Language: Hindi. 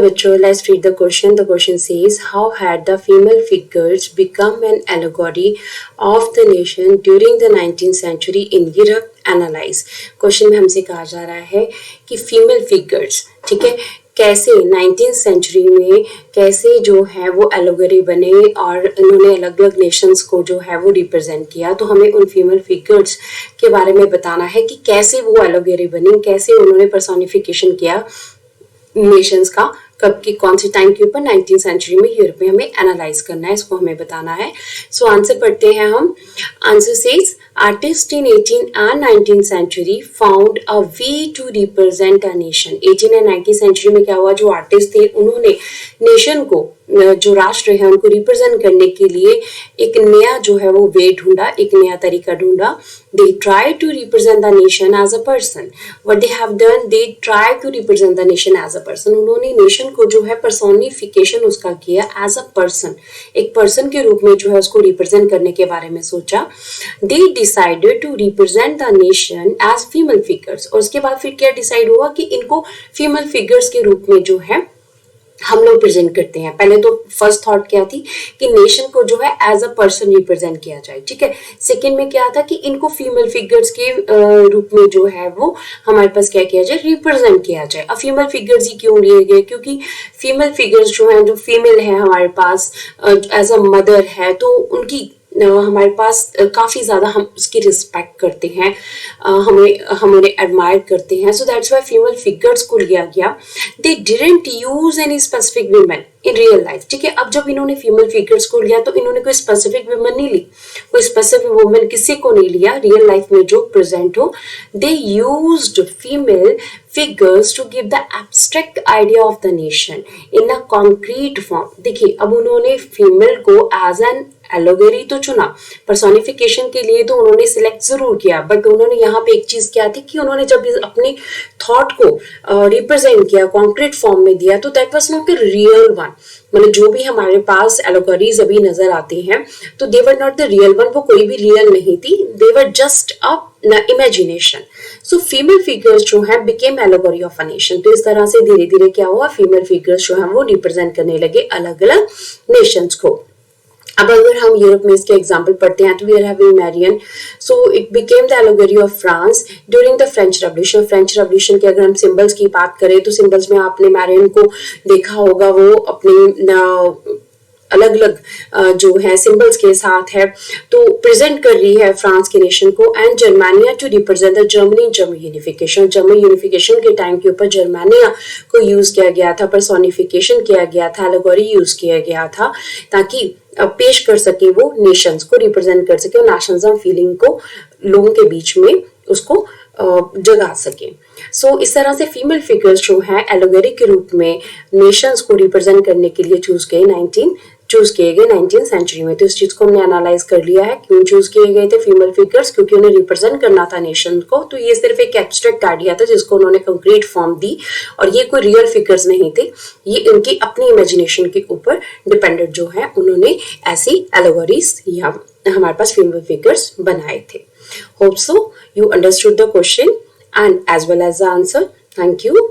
बच्चों, let's read the question. The question says, how had the female figures become an allegory of the nation during the 19th century in Europe? Analyze. Question में हमसे कहा जा रहा है कि फीमेल फिगर्स, ठीक है, कैसे 19th सेंचुरी में कैसे जो है वो एलोगरी बने और इन्होंने अलग अलग नेशंस को जो है वो रिप्रेजेंट किया। तो हमें उन फीमेल फिगर्स के बारे में बताना है कि कैसे वो एलोगरी बनी, कैसे उन्होंने पर्सोनिफिकेशन किया नेशंस का, कब की कौन सी टाइम के ऊपर 19th सेंचुरी में यूरोप में हमें एनालाइज करना है, इसको हमें बताना है। सो आंसर पढ़ते हैं हम। Answer says artist in 18th and 19th century found a way to represent a nation। 18 and 19th century में क्या हुआ, जो आर्टिस्ट थे उन्होंने नेशन को, जो राष्ट्र है उनको रिप्रेजेंट करने के लिए एक नया जो है वो वे ढूंढा, एक नया तरीका ढूंढा। They try to represent the nation as a person. What they have done, they try to represent the nation as a person। उन्होंने नेशन को जो है पर्सोनिफिकेशन उसका किया एज अ पर्सन, एक पर्सन के रूप में जो है उसको रिप्रेजेंट करने के बारे में सोचा। They decided to represent the nation as female figures। और उसके बाद फिर क्या डिसाइड हुआ कि इनको फीमेल फिगर्स के रूप में जो है हम लोग प्रेजेंट करते हैं। पहले तो फर्स्ट थॉट क्या थी कि नेशन को जो है एज अ पर्सन रिप्रेजेंट किया जाए, ठीक है। सेकंड में क्या था कि इनको फीमेल फिगर्स के रूप में जो है वो हमारे पास क्या किया जाए, रिप्रेजेंट किया जाए। अब फीमेल फिगर्स ही क्यों लिए गए, क्योंकि फीमेल फिगर्स जो है, जो फीमेल है हमारे पास एज अ मदर है, तो उनकी हमारे पास काफ़ी ज़्यादा हम उसकी रिस्पेक्ट करते हैं, हम उन्हें एडमायर करते हैं। So that's why female figures को लिया गया। They didn't use any specific women in real life, ठीक है। अब जब इन्होंने फीमेल फिगर्स को लिया तो इन्होंने कोई स्पेसिफिक वुमेन नहीं ली, कोई स्पेसिफिक वुमेन किसी को नहीं लिया रियल लाइफ में जो प्रेजेंट हो। They used female figures to give the abstract idea of the nation in a concrete form। देखिए, अब उन्होंने फीमेल को एज एन एलोगरी तो चुना, पर्सोनिफिकेशन के लिए तो उन्होंने सिलेक्ट जरूर किया, बट उन्होंने यहाँ पे एक चीज क्या थी कि उन्होंने जब अपने थॉट को रिप्रेजेंट किया, कॉन्क्रीट फॉर्म में दिया, तो that was not the real one. मतलब जो भी हमारे पास एलोगरीज अभी नजर आती हैं, तो they were not the real one, वो कोई भी रियल नहीं थी, they were just a imagination. So female figures जो है became allegory of a nation. तो इस तरह से धीरे धीरे क्या हुआ, फीमेल फिगर्स जो है वो रिप्रेजेंट करने लगे अलग अलग नेशंस को। अब अगर हम यूरोप में इसके एग्जाम्पल पढ़ते हैं तो we are having Marianne. So it became the allegory of France during the French revolution. French revolution के अगर हम सिंबल्स की बात करें तो सिंबल्स में आपने मैरियन को देखा होगा, वो अपने अलग अलग जो है सिंबल्स के साथ है, तो प्रेजेंट कर रही है फ्रांस के नेशन को। And Germania to represent the Germany German unification. German unification के टाइम के ऊपर जर्मानिया को यूज किया गया था, पर्सोनिफिकेशन किया गया था, एलोगरी यूज किया गया था, ताकि पेश कर सके वो नेशंस को, रिप्रेजेंट कर सके, नेशनलिज्म फीलिंग को लोगों के बीच में उसको जगा सके। सो इस तरह से फीमेल फिगर्स जो है एलोगरी के रूप में नेशंस को रिप्रेजेंट करने के लिए चूज किए गए 19th सेंचुरी में। तो इस चीज को हमने एनालाइज कर लिया है, क्यों चूज किए गए थे फीमेल फिगर्स, क्योंकि उन्हें रिप्रेजेंट करना था नेशन को। तो ये सिर्फ एक एब्स्ट्रैक्ट आइडिया था जिसको उन्होंने कंक्रीट फॉर्म दी, और ये कोई रियल फिगर्स नहीं थे, ये उनकी अपनी इमेजिनेशन के ऊपर डिपेंडेंट जो है उन्होंने ऐसी एलोगरीज या हमारे पास फीमेल फिगर्स बनाए थे। Hope so you understood the question and as well as the answer. Thank you.